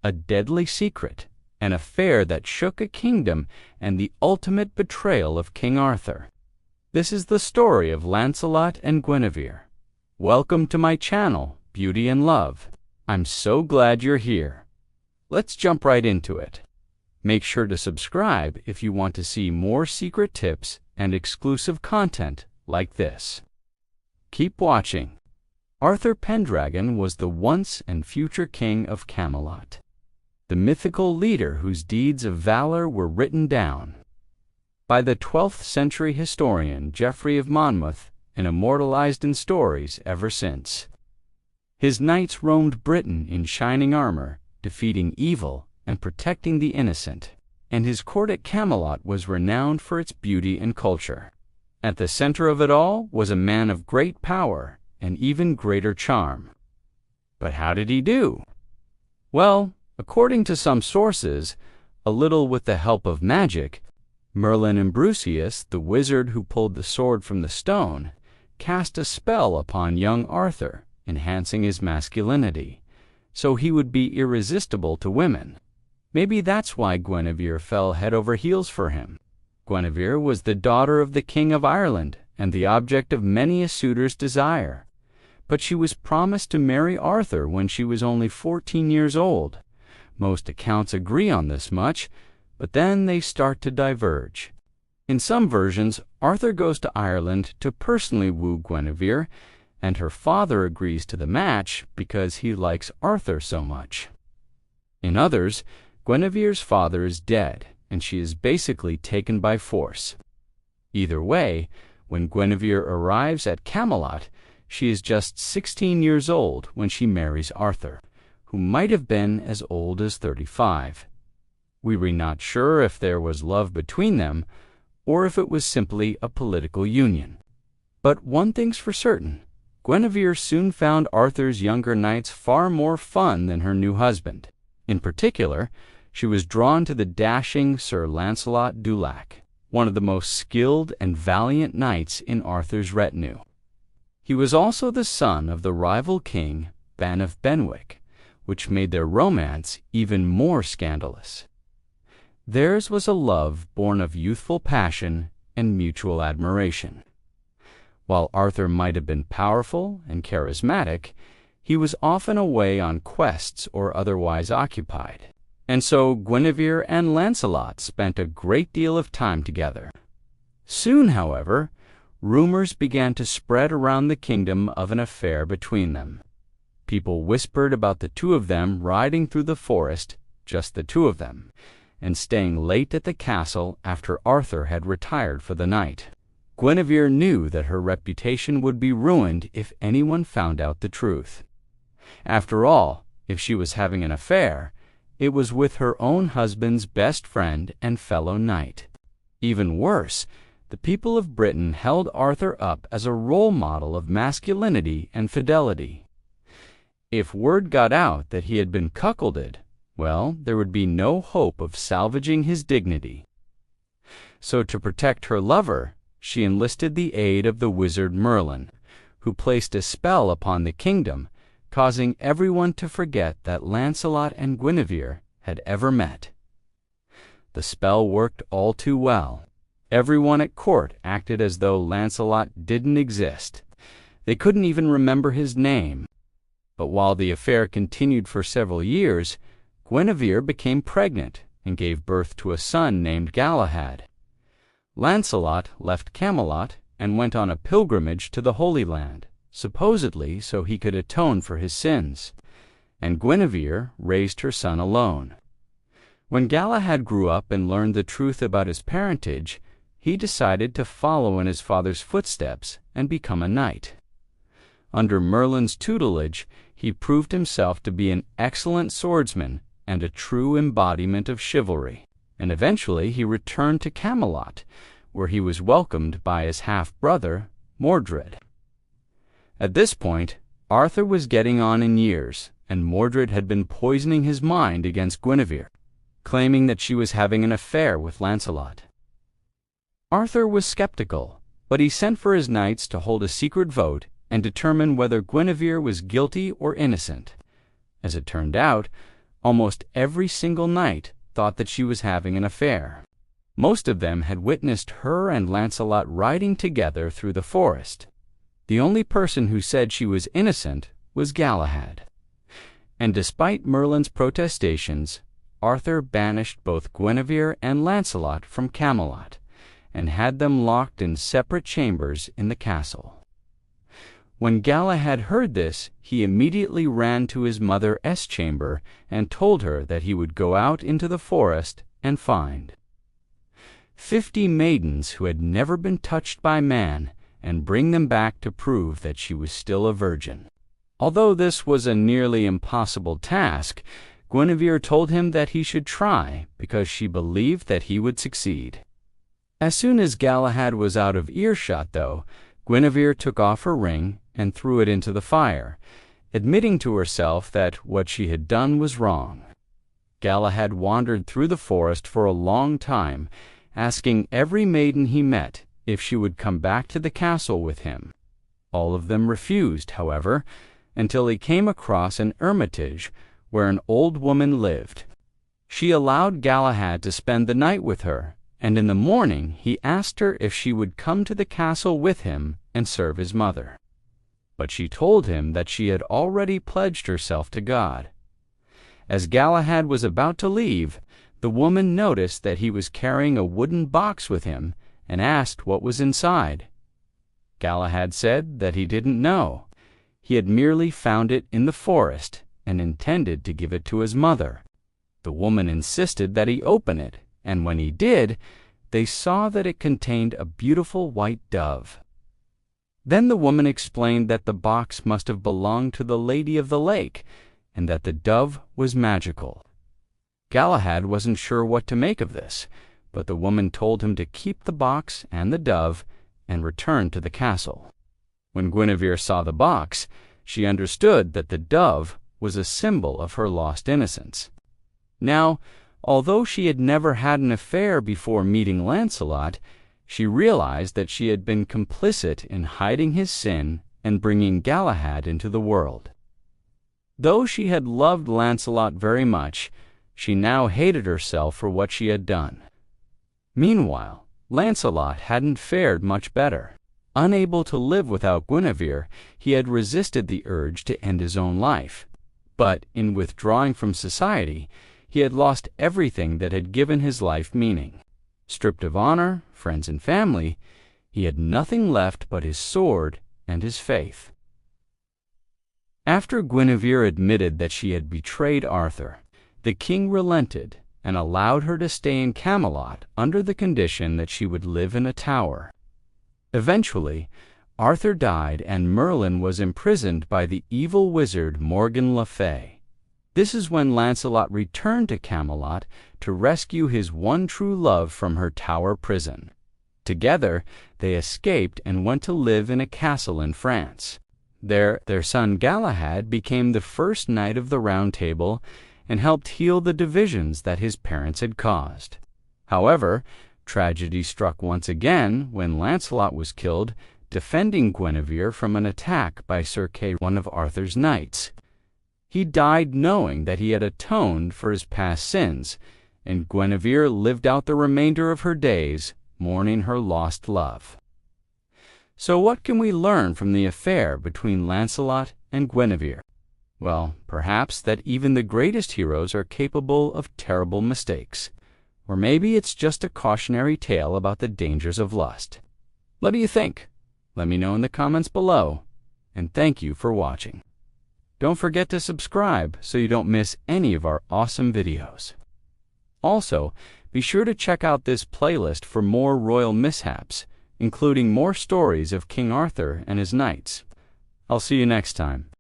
a deadly secret, an affair that shook a kingdom, and the ultimate betrayal of King Arthur. This is the story of Lancelot and Guinevere. Welcome to my channel, Beauty and Love. I'm so glad you're here. Let's jump right into it. Make sure to subscribe if you want to see more secret tips and exclusive content like this. Keep watching. Arthur Pendragon was the once and future king of Camelot, the mythical leader whose deeds of valor were written down by the 12th century historian Geoffrey of Monmouth and immortalized in stories ever since. His knights roamed Britain in shining armor, defeating evil and protecting the innocent, and his court at Camelot was renowned for its beauty and culture. At the center of it all was a man of great power and even greater charm. But how did he do? Well, according to some sources, a little with the help of magic, Merlin Ambrosius, the wizard who pulled the sword from the stone, cast a spell upon young Arthur, enhancing his masculinity, so he would be irresistible to women. Maybe that's why Guinevere fell head over heels for him. Guinevere was the daughter of the King of Ireland and the object of many a suitor's desire. But she was promised to marry Arthur when she was only 14 years old. Most accounts agree on this much, but then they start to diverge. In some versions, Arthur goes to Ireland to personally woo Guinevere, and her father agrees to the match because he likes Arthur so much. In others, Guinevere's father is dead, and she is basically taken by force. Either way, when Guinevere arrives at Camelot, she is just 16 years old when she marries Arthur, who might have been as old as 35. We are not sure if there was love between them, or if it was simply a political union. But one thing's for certain, Guinevere soon found Arthur's younger knights far more fun than her new husband. In particular, she was drawn to the dashing Sir Lancelot du Lac, one of the most skilled and valiant knights in Arthur's retinue. He was also the son of the rival king, Ban of Benwick, which made their romance even more scandalous. Theirs was a love born of youthful passion and mutual admiration. While Arthur might have been powerful and charismatic, he was often away on quests or otherwise occupied. And so Guinevere and Lancelot spent a great deal of time together. Soon, however, rumors began to spread around the kingdom of an affair between them. People whispered about the two of them riding through the forest, just the two of them, and staying late at the castle after Arthur had retired for the night. Guinevere knew that her reputation would be ruined if anyone found out the truth. After all, if she was having an affair, it was with her own husband's best friend and fellow knight. Even worse, the people of Britain held Arthur up as a role model of masculinity and fidelity. If word got out that he had been cuckolded, well, there would be no hope of salvaging his dignity. So to protect her lover, she enlisted the aid of the wizard Merlin, who placed a spell upon the kingdom, causing everyone to forget that Lancelot and Guinevere had ever met. The spell worked all too well. Everyone at court acted as though Lancelot didn't exist. They couldn't even remember his name. But while the affair continued for several years, Guinevere became pregnant and gave birth to a son named Galahad. Lancelot left Camelot and went on a pilgrimage to the Holy Land, supposedly so he could atone for his sins, and Guinevere raised her son alone. When Galahad grew up and learned the truth about his parentage, he decided to follow in his father's footsteps and become a knight. Under Merlin's tutelage, he proved himself to be an excellent swordsman and a true embodiment of chivalry, and eventually he returned to Camelot, where he was welcomed by his half-brother, Mordred. At this point, Arthur was getting on in years, and Mordred had been poisoning his mind against Guinevere, claiming that she was having an affair with Lancelot. Arthur was skeptical, but he sent for his knights to hold a secret vote and determine whether Guinevere was guilty or innocent. As it turned out, Almost every single knight thought that she was having an affair. Most of them had witnessed her and Lancelot riding together through the forest. The only person who said she was innocent was Galahad. And despite Merlin's protestations, Arthur banished both Guinevere and Lancelot from Camelot, and had them locked in separate chambers in the castle. When Galahad heard this, he immediately ran to his mother's chamber and told her that he would go out into the forest and find 50 maidens who had never been touched by man, and bring them back to prove that she was still a virgin. Although this was a nearly impossible task, Guinevere told him that he should try because she believed that he would succeed. As soon as Galahad was out of earshot, though, Guinevere took off her ring and threw it into the fire, admitting to herself that what she had done was wrong. Galahad wandered through the forest for a long time, asking every maiden he met if she would come back to the castle with him. All of them refused, however, until he came across an hermitage where an old woman lived. She allowed Galahad to spend the night with her, and in the morning he asked her if she would come to the castle with him and serve his mother. But she told him that she had already pledged herself to God. As Galahad was about to leave, the woman noticed that he was carrying a wooden box with him and asked what was inside. Galahad said that he didn't know. He had merely found it in the forest and intended to give it to his mother. The woman insisted that he open it, and when he did, they saw that it contained a beautiful white dove. Then the woman explained that the box must have belonged to the Lady of the Lake, and that the dove was magical. Galahad wasn't sure what to make of this, but the woman told him to keep the box and the dove and return to the castle. When Guinevere saw the box, she understood that the dove was a symbol of her lost innocence. Now, although she had never had an affair before meeting Lancelot, she realized that she had been complicit in hiding his sin and bringing Galahad into the world. Though she had loved Lancelot very much, she now hated herself for what she had done. Meanwhile, Lancelot hadn't fared much better. Unable to live without Guinevere, he had resisted the urge to end his own life. But in withdrawing from society, he had lost everything that had given his life meaning. Stripped of honor, friends, and family, he had nothing left but his sword and his faith. After Guinevere admitted that she had betrayed Arthur, the king relented and allowed her to stay in Camelot under the condition that she would live in a tower. Eventually, Arthur died and Merlin was imprisoned by the evil wizard Morgan Le Fay. This is when Lancelot returned to Camelot to rescue his one true love from her tower prison. Together, they escaped and went to live in a castle in France. There, their son Galahad became the first knight of the Round Table and helped heal the divisions that his parents had caused. However, tragedy struck once again when Lancelot was killed defending Guinevere from an attack by Sir Kay, one of Arthur's knights. He died knowing that he had atoned for his past sins, and Guinevere lived out the remainder of her days mourning her lost love. So what can we learn from the affair between Lancelot and Guinevere? Well, perhaps that even the greatest heroes are capable of terrible mistakes. Or maybe it's just a cautionary tale about the dangers of lust. What do you think? Let me know in the comments below. And thank you for watching. Don't forget to subscribe so you don't miss any of our awesome videos. Also, be sure to check out this playlist for more royal mishaps, including more stories of King Arthur and his knights. I'll see you next time.